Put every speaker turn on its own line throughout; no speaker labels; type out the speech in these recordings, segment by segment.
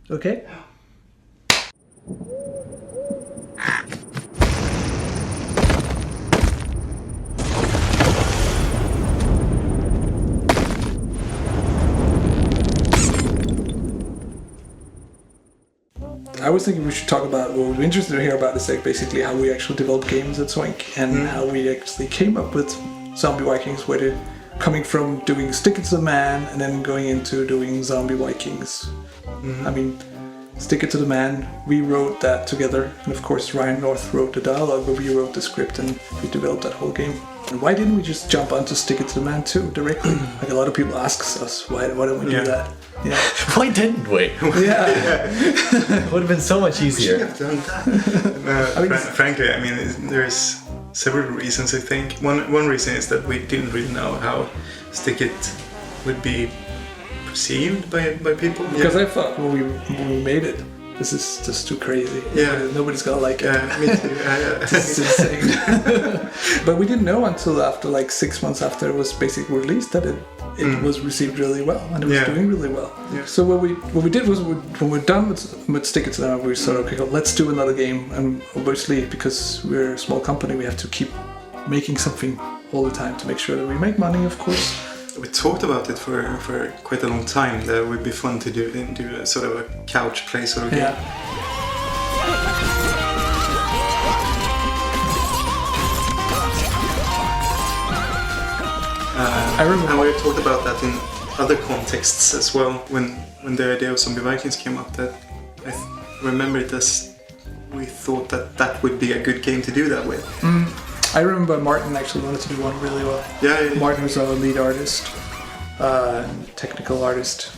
Okay. I was thinking we should talk about what we're interested to hear about is like basically how we actually develop games at Swink and how we actually came up with Zombie Vikings, where they're coming from doing Stick It to the Man and then going into doing Zombie Vikings. I mean, Stick It to the Man, we wrote that together, and of course Ryan North wrote the dialogue, but we wrote the script and we developed that whole game. And why didn't we just jump onto Stick It to the Man too directly? Like a lot of people ask us, why don't we do that? Yeah.
Why didn't we?
Yeah.
It would have been so much easier.
We should have done that. Frankly, I mean, there's several reasons, I think. One reason is that we didn't really know how Stick It would be perceived by people.
Because I thought when we made it, this is just too crazy.
Yeah.
Nobody's gonna like it.
Yeah, me too.
This is insane. But we didn't know until after like 6 months after it was basically released that it was received really well and it was doing really well.
Yeah.
So what we did was when we're done with Stick It to the Man, we said, okay, let's do another game. And obviously, because we're a small company, we have to keep making something all the time to make sure that we make money, of course.
We talked about it for quite a long time. That it would be fun to do a sort of a couch play sort of game.
Yeah. I remember.
And we talked about that in other contexts as well. When the idea of Zombie Vikings came up, that I remember it as we thought that would be a good game to do that with.
I remember Martin actually wanted to do one really well.
Yeah.
Martin was our lead artist, technical artist,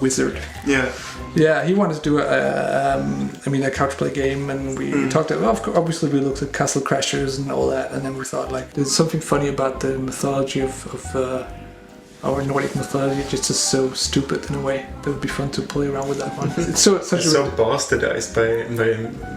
wizard.
Yeah.
Yeah, he wanted to do a couch play game, and we talked about. Obviously, we looked at Castle Crashers and all that, and then we thought like there's something funny about the mythology of our Nordic mythology. It's just so stupid in a way. That would be fun to play around with that one. It's so
bastardized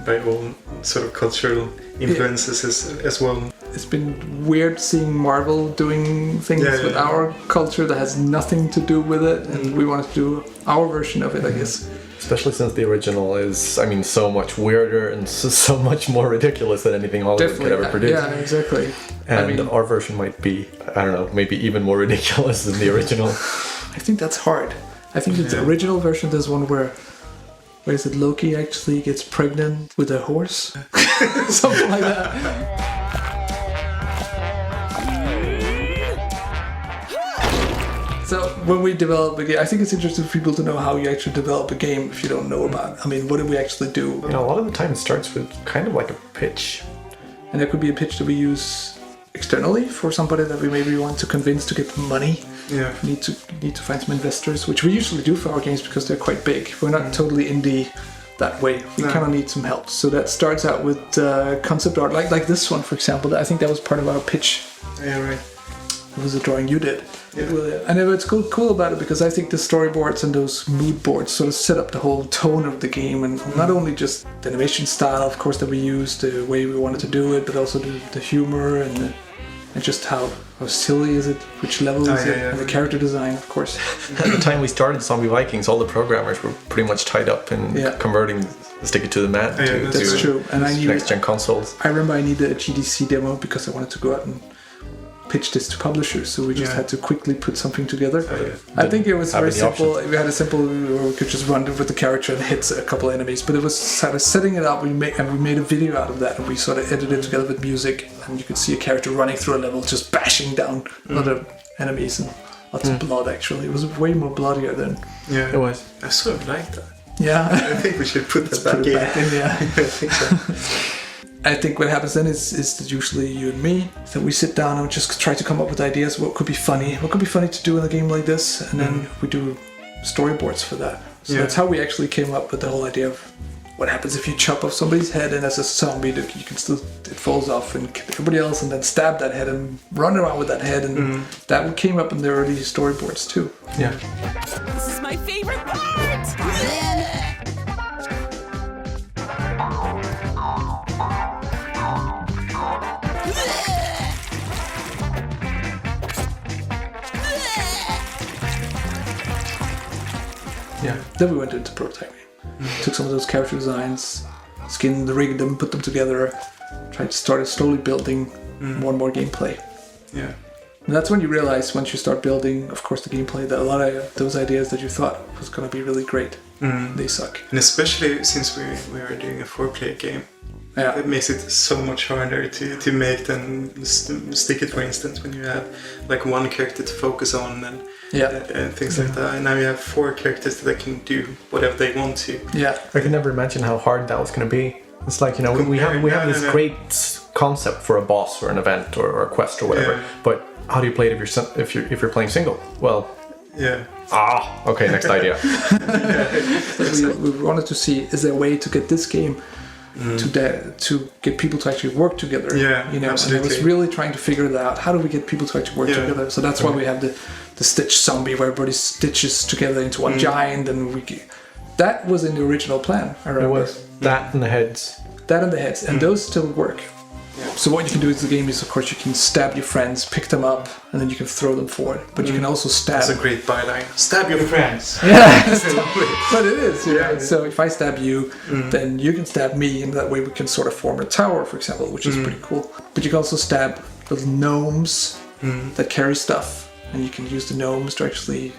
by all sort of cultural influences as well.
It's been weird seeing Marvel doing things with our culture that has nothing to do with it, and we wanted to do our version of it, I guess.
Especially since the original is, I mean, so much weirder and so much more ridiculous than anything Hollywood could ever produce.
Yeah, exactly.
And our version might be, I don't know, maybe even more ridiculous than the original.
I think that's hard. I think the original version, there's one where is it, Loki actually gets pregnant with a horse? Something like that. So when we develop a game, I think it's interesting for people to know how you actually develop a game if you don't know about it. I mean, what do we actually do?
You know, a lot of the time it starts with kind of like a pitch.
And there could be a pitch that we use externally for somebody that we maybe want to convince to get money.
Yeah.
We need to find some investors, which we usually do for our games because they're quite big. We're not totally indie that way. We kind of need some help. So that starts out with concept art, like this one, for example. I think that was part of our pitch.
Yeah, right.
It was a drawing you did.
Yeah.
And it's cool about it because I think the storyboards and those mood boards sort of set up the whole tone of the game, and not only just the animation style, of course, that we used, the way we wanted to do it, but also the humor and just how silly is it, which level is it, and the character design, of course.
At the time we started Zombie Vikings, all the programmers were pretty much tied up in converting Stick It to the Man
that's true. And I knew
next-gen consoles.
I remember I needed a GDC demo because I wanted to go out and pitch this to publishers, so we just had to quickly put something together. I think it was very simple. We had a simple where we could just run with the character and hit a couple of enemies, but it was sort of setting it up. We made a video out of that, and we sort of edited it together with music, and you could see a character running through a level just bashing down other enemies, and lots of blood. Actually, it was way more bloodier than
it was.
I sort of like that.
Yeah,
I think we should put that back in.
Yeah.
I think so.
I think what happens then is that usually you and me, that we sit down and just try to come up with ideas. What could be funny to do in a game like this, and then we do storyboards for that. So that's how we actually came up with the whole idea of what happens if you chop off somebody's head, and as a zombie you can still, it falls off and kill everybody else, and then stab that head and run around with that head, and that came up in the early storyboards too.
Yeah.
This is my favorite part!
Then we went into prototyping. Took some of those character designs, skinned, rigged them, put them together, tried to start slowly building more and more gameplay.
Yeah.
And that's when you realize, once you start building, of course, the gameplay, that a lot of those ideas that you thought was going to be really great, they suck.
And especially since we are doing a 4-player game,
Yeah.
it makes it so much harder to make than stick it, for instance, when you have like one character to focus on and things like that. And now you have 4 characters that can do whatever they want to.
Yeah.
I could never imagine how hard that was going to be. It's like, you know, we have this great concept for a boss or an event or a quest or whatever, but how do you play it if you're playing single? Well, okay, next idea.
We wanted to see, is there a way to get this game to get people to actually work together?
Yeah,
you know,
absolutely.
and I was really trying to figure that out. How do we get people to actually work together? So that's why we have the Stitch zombie, where everybody stitches together into one giant, and that was in the original plan. I remember.
It was that and the heads.
That and the heads, and those still work. Yeah. So what you can do in the game is, of course, you can stab your friends, pick them up, and then you can throw them forward. But you can also stab.
That's a great byline. Stab your friends.
Yeah, but it is. Yeah. So if I stab you, then you can stab me, and that way we can sort of form a tower, for example, which is pretty cool. But you can also stab little gnomes that carry stuff, and you can use the gnomes to actually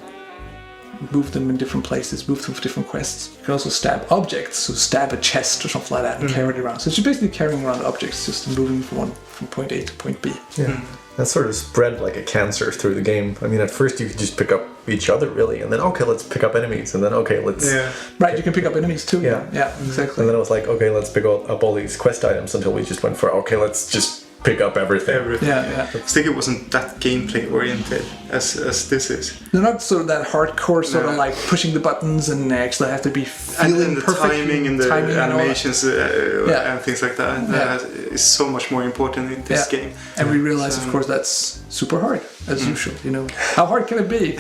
move them in different places, move them for different quests. You can also stab objects, so stab a chest or something like that and carry it around. So it's basically carrying around objects, just moving from point A to point B.
Yeah. That sort of spread like a cancer through the game. I mean, at first you could just pick up each other, really, and then, okay, let's pick up enemies, and then, okay, let's...
Yeah. Right, you can pick up enemies too. Yeah, exactly.
And then it was like, okay, let's pick up all these quest items, until we just went for, okay, let's just pick up everything.
Yeah.
Sticky wasn't that gameplay oriented as this is.
They're not sort of that hardcore, sort of like pushing the buttons and actually have to be feeling
and the
perfect.
timing and the animations and things like that. That is so much more important in this game.
And we realize, of course, that's super hard, as usual. You know, how hard can it be?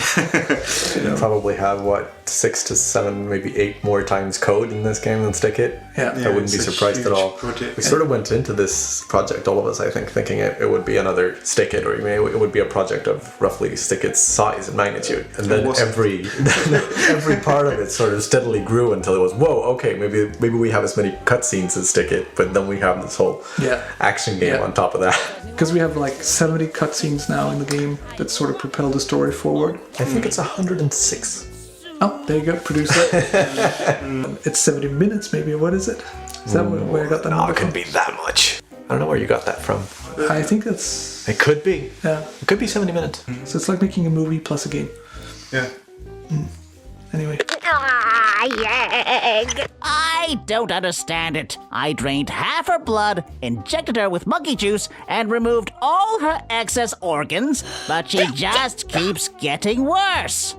Probably have 6 to 7, maybe 8 more times code in this game than Stick It.
Yeah.
I wouldn't be surprised at all.
Project.
We sort of went into this project, all of us, I think, thinking it would be another Stick It, or it would be a project of roughly Stick It's size and magnitude. And then every part of it sort of steadily grew until it was, whoa, okay, maybe we have as many cutscenes as Stick It, but then we have this whole action game on top of that.
Because we have like 70 cutscenes now in the game that sort of propel the story forward.
I think it's 106.
Oh, there you go, producer. It's 70 minutes, maybe. What is it? Is that where I got that number
it could be that much. I don't know where you got that from.
I think that's...
It could be.
Yeah.
It could be 70 minutes.
So it's like making a movie plus a game.
Yeah.
Anyway.
I don't understand it. I drained half her blood, injected her with monkey juice, and removed all her excess organs, but she just keeps getting worse.